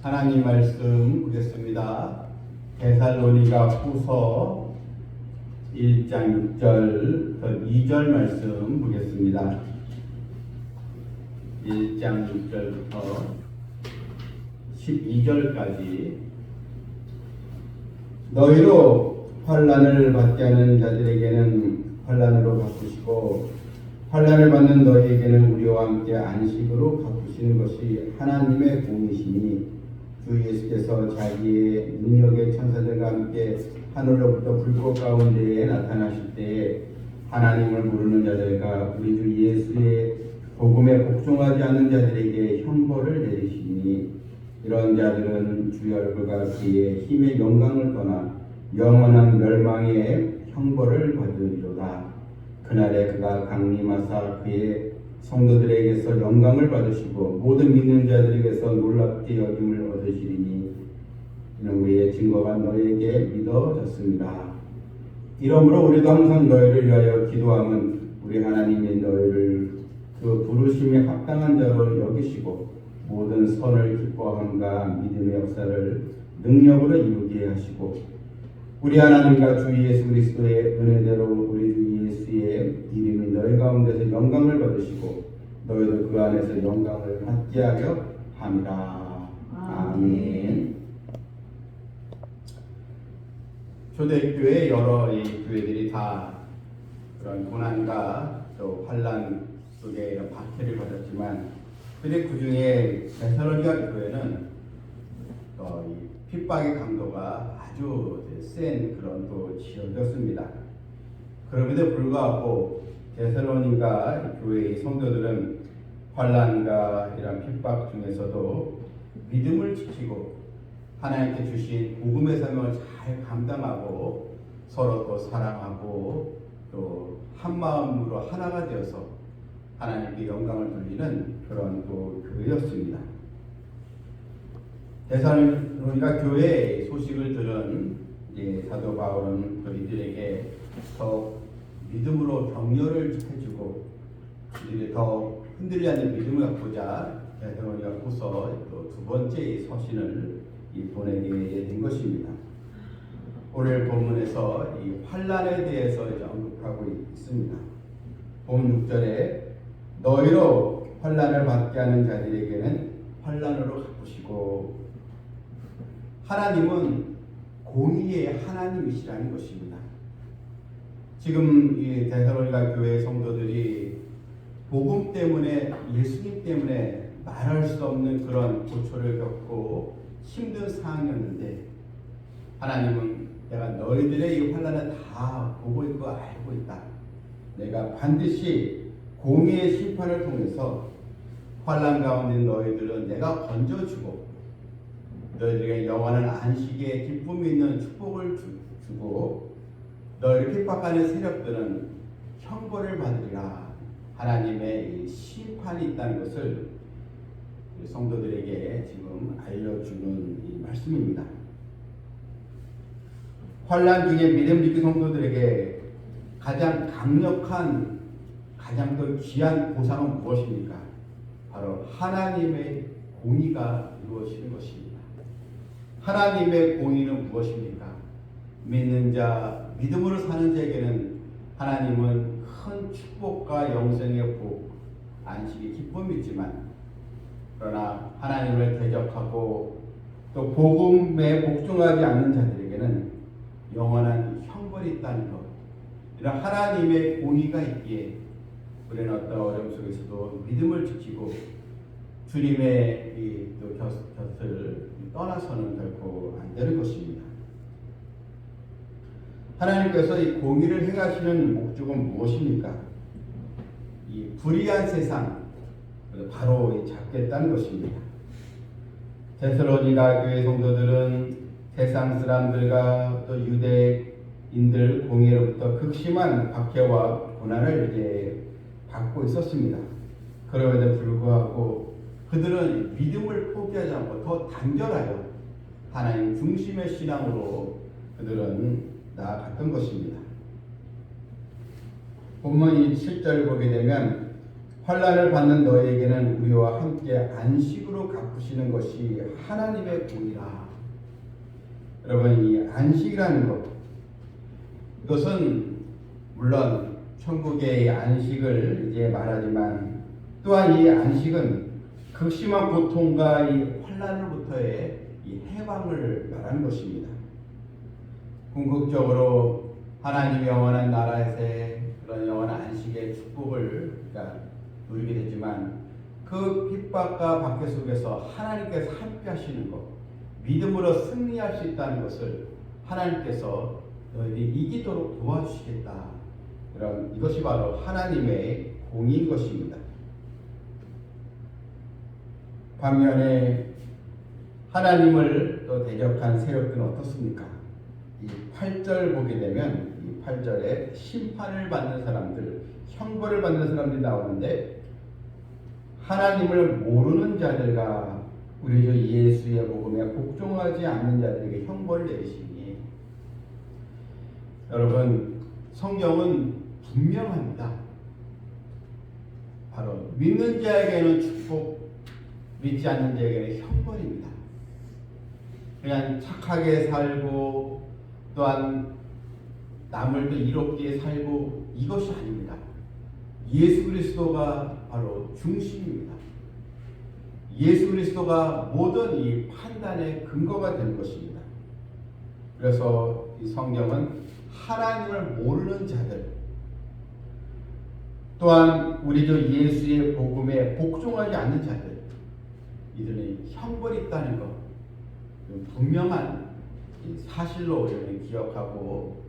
하나님 말씀 보겠습니다. 데살로니가 후서 1장 6절 2절 말씀 보겠습니다. 1장 6절부터 12절까지. 너희로 환난을 받게 하는 자들에게는 환난으로 갚으시고 환난을 받는 너희에게는 우리와 함께 안식으로 갚으시는 것이 하나님의 공이시니, 주 예수께서 자기의 능력의 천사들과 함께 하늘로부터 불꽃 가운데에 나타나실 때에 하나님을 모르는 자들과 우리 주 예수의 복음에 복종하지 않는 자들에게 형벌을 내리시니, 이런 자들은 주의 얼굴과 그의 힘의 영광을 떠나 영원한 멸망의 형벌을 받으리로다. 그날에 그가 강림하사 그의 성도들에게서 영광을 받으시고 모든 믿는 자들에게서 놀랍게 여김을 얻으시리니, 이는 우리의 증거가 너희에게 믿어졌습니다. 이러므로 우리도 항상 너희를 위하여 기도함은 우리 하나님이 너희를 그 부르심에 합당한 자로 여기시고 모든 선을 기뻐함과 믿음의 역사를 능력으로 이루게 하시고, 우리 하나님과 주 예수 그리스도의 은혜대로 우리 주 예수의 이름이 너희 가운데서 영광을 받으시고 너희도 그 안에서 영광을 받게 하려 함이라. 아멘. 초대교회 여러 이 교회들이 다 그런 고난과 또 환난 속에 이런 박해를 받았지만, 근데 그 중에 데살로니가 교회는 이 핍박의 강도가 아주 센 그런 또 지역이었습니다. 그럼에도 불구하고 데살로니가 교회의 성도들은 환난과 이런 핍박 중에서도 믿음을 지키고 하나님께 주신 복음의 사명을 잘 감당하고 서로 또 사랑하고 또 한 마음으로 하나가 되어서 하나님께 영광을 돌리는 그런 또 교회였습니다. 데살로니가 교회의 소식을 들은 사도 바울은 그들에게 더 믿음으로 격려를 해주고 이들이 더 흔들리지 않는 믿음을 갖고자 데살로니가 후서 또 두 번째 서신을 보내게 된 것입니다. 오늘 본문에서 이 환난에 대해서 언급하고 있습니다. 본 6절에 너희로 환난을 받게 하는 자들에게는 환난으로 갚으시고, 하나님은 공의의 하나님이시라는 것입니다. 지금 이 데살로니가 교회 성도들이 복음 때문에, 예수님 때문에 말할 수 없는 그런 고초를 겪고 힘든 상황이었는데, 하나님은 내가 너희들의 이 환난을 다 보고 있고 알고 있다. 내가 반드시 공의의 심판을 통해서 환난 가운데 너희들은 내가 건져주고 너희들에게 영원한 안식의 기쁨이 있는 축복을 주고 너희를 핍박하는 세력들은 형벌을 받으리라. 하나님의 심판이 있다는 것을 성도들에게 지금 알려주는 이 말씀입니다. 환난 중에 믿음 믿기 성도들에게 가장 강력한, 가장 더 귀한 보상은 무엇입니까? 바로 하나님의 공의가 이루어지는 것입니다. 하나님의 공의는 무엇입니까? 믿는 자, 믿음으로 사는 자에게는 하나님은 큰 축복과 영생의 복, 안식의 기쁨이 있지만, 그러나 하나님을 대적하고 또 복음에 복종하지 않는 자들에게는 영원한 형벌이 있다는 것, 이런 하나님의 공의가 있기에 우리는 어떤 어려움 속에서도 믿음을 지키고 주님의 또 곁을 떠나서는 결코 안 되는 것입니다. 하나님께서 이 공의를 행하시는 목적은 무엇입니까? 이 불의한 세상 바로 잡겠다는 것입니다. 데살로니가 교회 성도들은 세상 사람들과 또 유대인들 공의로부터 극심한 박해와 고난을 받고 있었습니다. 그럼에도 불구하고 그들은 믿음을 포기하지 않고 더 단결하여 하나님 중심의 신앙으로 그들은 나아갔던 것입니다. 본문 7절을 보게 되면 환난을 받는 너에게는 우리와 함께 안식으로 갚으시는 것이 하나님의 공이라. 여러분, 이 안식이라는 것, 이것은 물론 천국의 안식을 이제 말하지만 또한 이 안식은 극심한 고통과 이 환난으로부터의 이 해방을 말하는 것입니다. 궁극적으로 하나님의 영원한 나라에서의 그런 영원한 안식의 축복을 누리게 되지만 그 핍박과 박해 속에서 하나님께서 함께 하시는 것, 믿음으로 승리할 수 있다는 것을 하나님께서 너희들이 이기도록 도와주시겠다. 이것이 바로 하나님의 공인 것입니다. 반면에 하나님을 또 대적한 세력들은 어떻습니까? 이 8절 보게 되면 이 8절에 심판을 받는 사람들, 형벌을 받는 사람들이 나오는데 하나님을 모르는 자들과 우리 주 예수의 복음에 복종하지 않는 자들에게 형벌을 내리시니, 여러분, 성경은 분명합니다. 바로 믿는 자에게는 축복, 믿지 않는 자에게는 형벌입니다. 그냥 착하게 살고 또한 남을 또 이롭게 살고 이것이 아닙니다. 예수 그리스도가 바로 중심입니다. 예수 그리스도가 모든 이 판단의 근거가 되는 것입니다. 그래서 이 성경은 하나님을 모르는 자들, 또한 우리 주 예수의 복음에 복종하지 않는 자들, 이들은 형벌이 있다는 것, 분명한 사실로 기억하고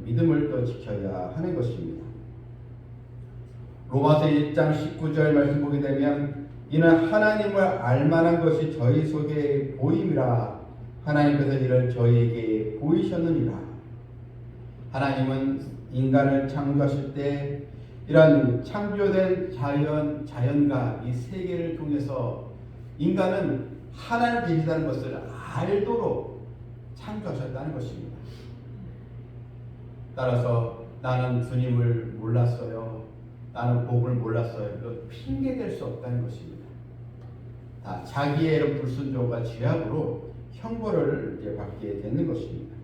믿음을 또 지켜야 하는 것입니다. 로마서 1장 19절 말씀 보게 되면 이는 하나님을 알만한 것이 저희 속에 보임이라 하나님께서 이를 저희에게 보이셨느니라. 하나님은 인간을 창조하실 때 이런 창조된 자연과 이 세계를 통해서 인간은 하나님을 계시다는 것을 알도록 창조하셨다는 것입니다. 따라서 나는 주님을 몰랐어요, 나는 복을 몰랐어요, 이거 핑계댈 수 없다는 것입니다. 다 자기의 불순종과 죄악으로 형벌을 이제 받게 되는 것입니다.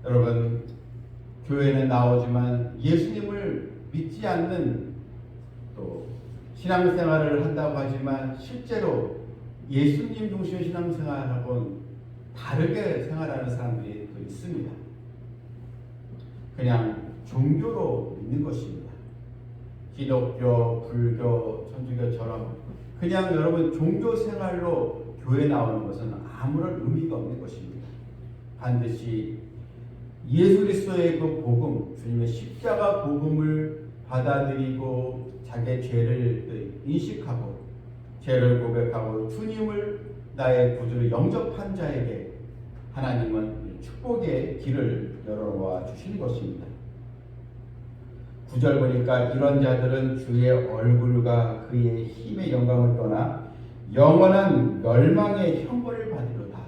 여러분, 교회는 나오지만 예수님을 믿지 않는, 또 신앙생활을 한다고 하지만 실제로 예수님 중심의 신앙생활하고는 다르게 생활하는 사람들이 또 있습니다. 그냥 종교로 믿는 것입니다. 기독교, 불교, 천주교처럼 그냥 여러분 종교 생활로 교회 나오는 것은 아무런 의미가 없는 것입니다. 반드시 예수 그리스도의 그 복음, 주님의 십자가 복음을 받아들이고 자기의 죄를 인식하고 죄를 고백하고 주님을 나의 구주로 영접한 자에게 하나님은 축복의 길을 열어놓아 주신 것입니다. 9절 보니까 이런 자들은 주의 얼굴과 그의 힘의 영광을 떠나 영원한 멸망의 형벌을 받으리로다.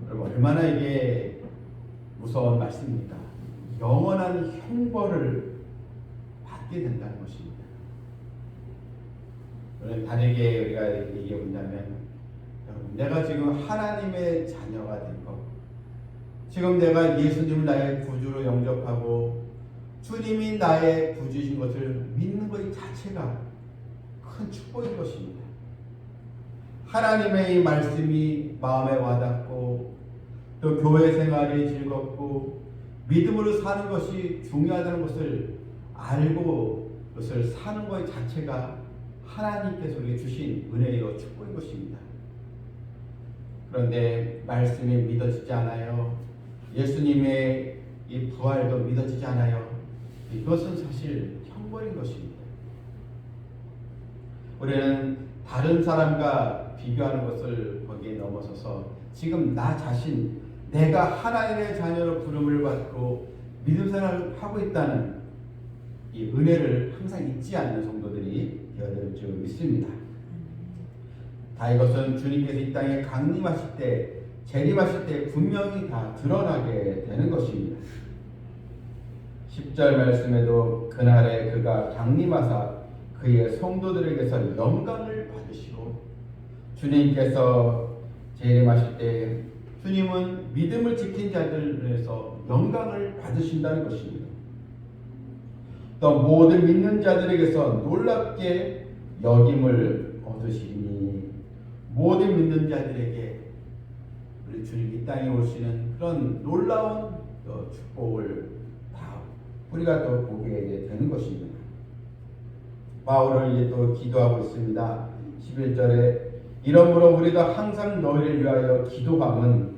여러분, 얼마나 이게 무서운 말씀입니까? 영원한 형벌을 받게 된다는 것입니다. 다르게 우리가 얘기해 본다면, 내가 지금 하나님의 자녀가 된 것, 지금 내가 예수님을 나의 구주로 영접하고 주님이 나의 구주이신 것을 믿는 것 자체가 큰 축복인 것입니다. 하나님의 이 말씀이 마음에 와닿고 또 교회 생활이 즐겁고 믿음으로 사는 것이 중요하다는 것을 알고 그것을 사는 것 자체가 하나님께서 우리에게 주신 은혜요 축복인 것입니다. 그런데 말씀이 믿어지지 않아요. 예수님의 이 부활도 믿어지지 않아요. 이것은 사실 형벌인 것입니다. 우리는 다른 사람과 비교하는 것을 거기에 넘어서서 지금 나 자신, 내가 하나님의 자녀로 부름을 받고 믿음 생활을 하고 있다는 이 은혜를 항상 잊지 않는 성도들이 되어야 될 줄 믿습니다. 다 이것은 주님께서 이 땅에 강림하실 때, 재림하실 때 분명히 다 드러나게 되는 것입니다. 10절 말씀에도 그날에 그가 강림하사 그의 성도들에게서 영광을 받으시고, 주님께서 재림하실 때 주님은 믿음을 지킨 자들에서 영광을 받으신다는 것입니다. 또 모든 믿는 자들에게서 놀랍게 여김을 얻으시니, 모든 믿는 자들에게 우리 주님 이 땅에 오시는 그런 놀라운 축복을 다 우리가 또 보게 되는 것입니다. 바울은 이제 또 기도하고 있습니다. 11절에 이러므로 우리도 항상 너희를 위하여 기도함은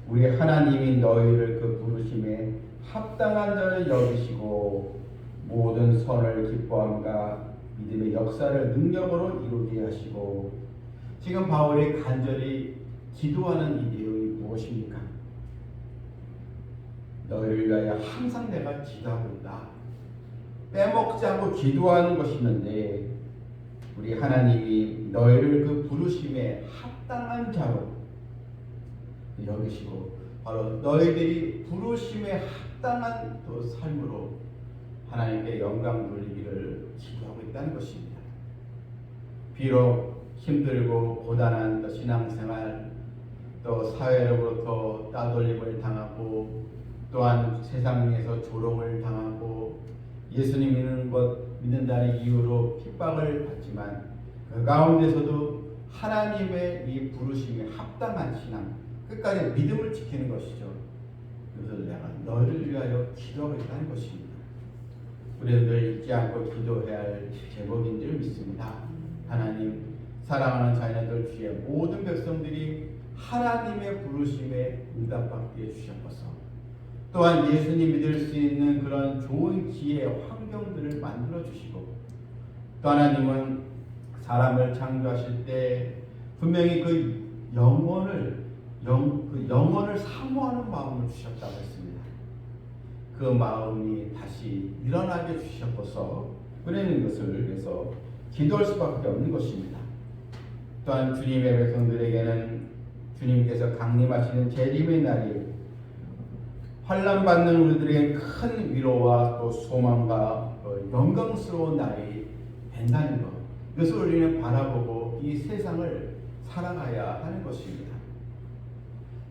우리 하나님이 너희를 그 부르심에 합당한 자를 여기시고 모든 선을 기뻐함과 믿음의 역사를 능력으로 이루게 하시고. 지금 바울이 간절히 기도하는 이 내용이 무엇입니까? 너희를 위하여 항상 내가 기도하고 있다. 빼먹지 않고 기도하는 것이 있는데, 우리 하나님이 너희를 그 부르심에 합당한 자로 여기시고, 바로 너희들이 부르심에 합당한 또 삶으로 하나님께 영광 돌리기를 기도하고 있다는 것입니다. 비록 힘들고 고단한 또 신앙생활, 또 사회로부터 따돌림을 당하고, 또한 세상에서 조롱을 당하고, 예수님 믿는다는 이유로 핍박을 받지만 그 가운데서도 하나님의 이 부르심에 합당한 신앙, 끝까지 믿음을 지키는 것이죠. 그래서 내가 너희를 위하여 기도하고 있다는 것입니다. 우리는 늘 잊지 않고 기도해야 할 제목인 줄 믿습니다. 하나님, 사랑하는 자녀들 주의 모든 백성들이 하나님의 부르심에 응답받게 해주셨소서. 또한 예수님 믿을 수 있는 그런 좋은 기회, 환경들을 만들어 주시고, 또 하나님은 사람을 창조하실 때 분명히 그 영혼을 사모하는 마음을 주셨다고 했습니다. 그 마음이 다시 일어나게 주셨어서 그러는 것을 위해서 기도할 수밖에 없는 것입니다. 또한 주님의 백성들에게는 주님께서 강림하시는 재림의 날이 환난받는 우리들에게 큰 위로와 또 소망과 또 영광스러운 날이 된다는 것, 그것을 우리는 바라보고 이 세상을 살아가야 하는 것입니다.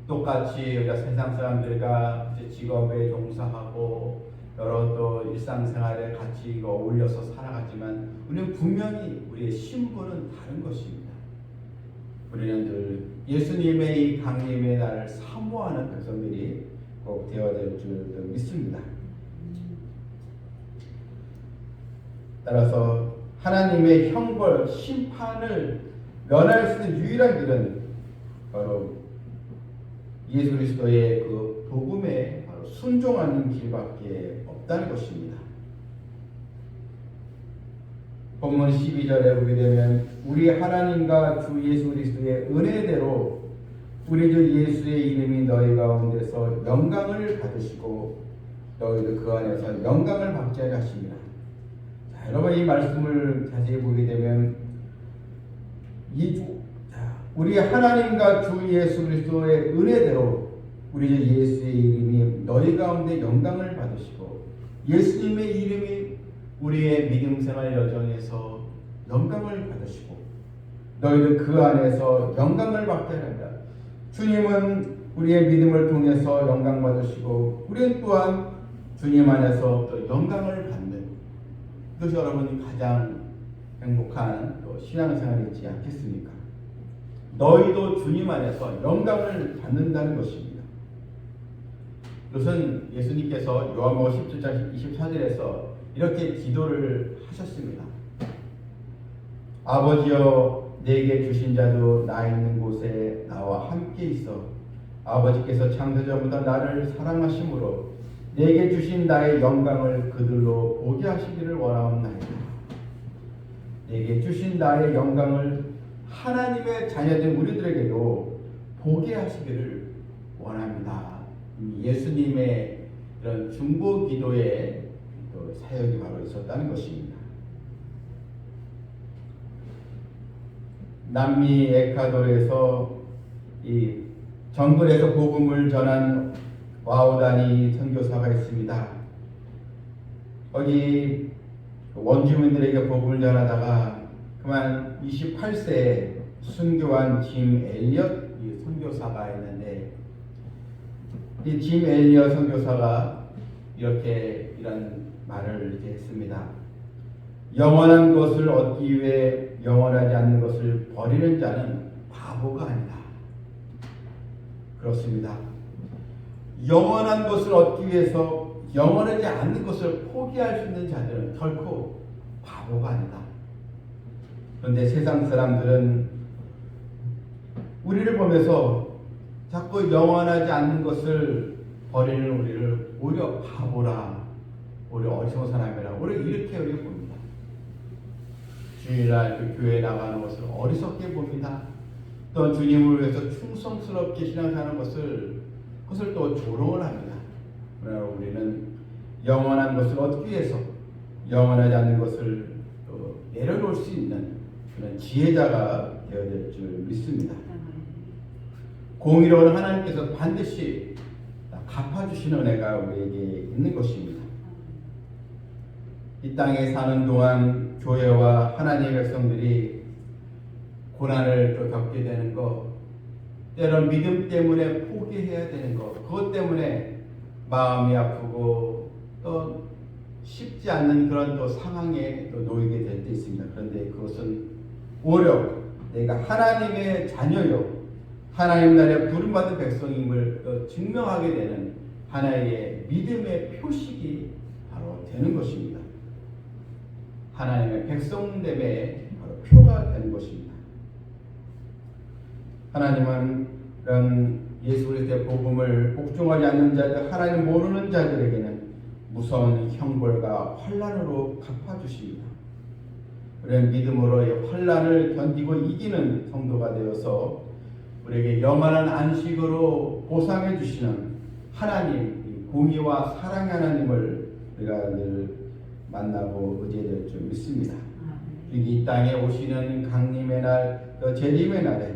똑같이 우리가 세상 사람들과 직업에 종사하고 여러 또 일상생활에 같이 어울려서 살아가지만 우리는 분명히 우리의 신분은 다른 것입니다. 우리는 늘 예수님의 이 강림의 날을 사모하는 백성들이 꼭 되어야 될 줄 믿습니다. 따라서 하나님의 형벌, 심판을 면할 수 있는 유일한 길은 바로 예수 그리스도의 그 복음에 바로 순종하는 길밖에 없다는 것입니다. 본문 12절에 보게 되면 우리 하나님과 주 예수 그리스도의 은혜대로 우리 주 예수의 이름이 너희 가운데서 영광을 받으시고 너희도 그 안에서 영광을 받게 하십니다. 자, 여러분 이 말씀을 자세히 보게 되면 우리 하나님과 주 예수 그리스도의 은혜대로 우리 주 예수의 이름이 너희 가운데 영광을 받으시고 예수님의 이름이 우리의 믿음 생활 여정에서 영광을 받으시고 너희도 그 안에서 영광을 받게 한다. 주님은 우리의 믿음을 통해서 영광 받으시고 우리는 또한 주님 안에서 또 영광을 받는, 그것이 여러분이 가장 행복한 또 신앙생활이지 않겠습니까? 너희도 주님 안에서 영광을 받는다는 것입니다. 그것은 예수님께서 요한복음 17장 24절에서 이렇게 기도를 하셨습니다. 아버지여 내게 주신 자도 나 있는 곳에 나와 함께 있어 아버지께서 창세전부터 나를 사랑하심으로 내게 주신 나의 영광을 그들로 보게 하시기를 원하옵나이다. 내게 주신 나의 영광을 하나님의 자녀된 우리들에게도 보게 하시기를 원합니다. 예수님의 이런 중보 기도의 사역이 바로 있었다는 것입니다. 남미 에콰도르에서 이 정글에서 복음을 전한 와우다니 선교사가 있습니다. 거기 원주민들에게 복음을 전하다가 그만 28세에 순교한 짐 엘리엇 선교사가 있는데, 이 짐 엘리엇 선교사가 이런 말을 이렇게 했습니다. 영원한 것을 얻기 위해 영원하지 않는 것을 버리는 자는 바보가 아니다. 그렇습니다. 영원한 것을 얻기 위해서 영원하지 않는 것을 포기할 수 있는 자들은 결코 바보가 아니다. 그런데 세상 사람들은 우리를 보면서 자꾸 영원하지 않는 것을 버리는 우리를 오히려 바보라, 오히려 어리석은 사람이라, 오히려 이렇게 우리가 봅니다. 주일날 그 교회에 나가는 것을 어리석게 봅니다. 또 주님을 위해서 충성스럽게 신앙하는 그것을 또 조롱을 합니다. 그러나 우리는 영원한 것을 얻기 위해서 영원하지 않는 것을 또 내려놓을 수 있는 그런 지혜자가 되어야 될 줄 믿습니다. 공의로운 하나님께서 반드시 갚아주시는 은혜가 우리에게 있는 것입니다. 이 땅에 사는 동안 교회와 하나님의 백성들이 고난을 또 겪게 되는 것, 때론 믿음 때문에 포기해야 되는 것, 그것 때문에 마음이 아프고 또 쉽지 않는 그런 또 상황에 또 놓이게 될 때 있습니다. 그런데 그것은 오히려 내가 하나님의 자녀요, 하나님 나라에 부름받은 백성임을 또 증명하게 되는 하나의 믿음의 표식이 바로 되는 것입니다. 하나님의 백성됨의 바로 표가 되는 것입니다. 하나님은 이런 예수 그리스도의 복음을 복종하지 않는 자들, 하나님 모르는 자들에게는 무서운 형벌과 환난으로 갚아주십니다. 우리는 믿음으로 환난을 견디고 이기는 성도가 되어서 우리에게 영원한 안식으로 보상해 주시는 하나님, 공의와 사랑의 하나님을 우리가 늘 만나고 의지될 줄 믿습니다. 이 땅에 오시는 강림의 날, 또 재림의 날에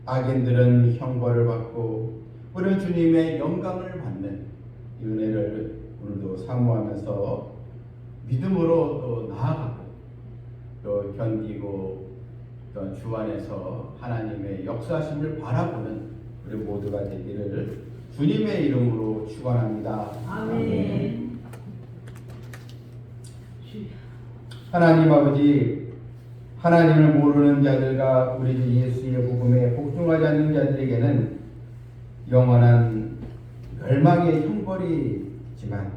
악인들은 형벌을 받고 우리는 주님의 영광을 받는 이 은혜를 오늘도 사모하면서 믿음으로 또 나아가고 또 견디고 또 주 안에서 하나님의 역사심을 바라보는 우리 모두가 되기를 주님의 이름으로 축원합니다. 아멘. 하나님 아버지, 하나님을 모르는 자들과 우리 주 예수의 복음에 복종하지 않는 자들에게는 영원한 멸망의 형벌이 있지만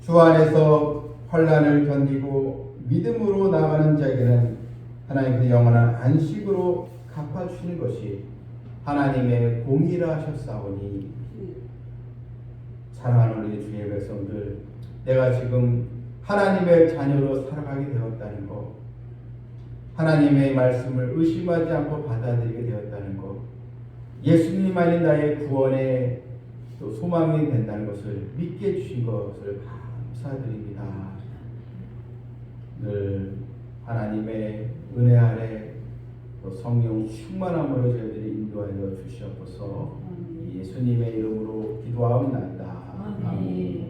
주 안에서 환난을 견디고 믿음으로 나가는 자에게는 하나님께서 영원한 안식으로 갚아주시는 것이 하나님의 공의라 하셨사오니, 사랑하는 우리 주의 백성들, 내가 지금 하나님의 자녀로 살아가게 되었다는 것, 하나님의 말씀을 의심하지 않고 받아들이게 되었다는 것, 예수님만이 나의 구원의 또 소망이 된다는 것을 믿게 해주신 것을 감사드립니다. 늘 하나님의 은혜 아래 또 성령 충만함으로 저희들이 인도하여 주시옵소서. 예수님의 이름으로 기도하옵나이다. 아멘.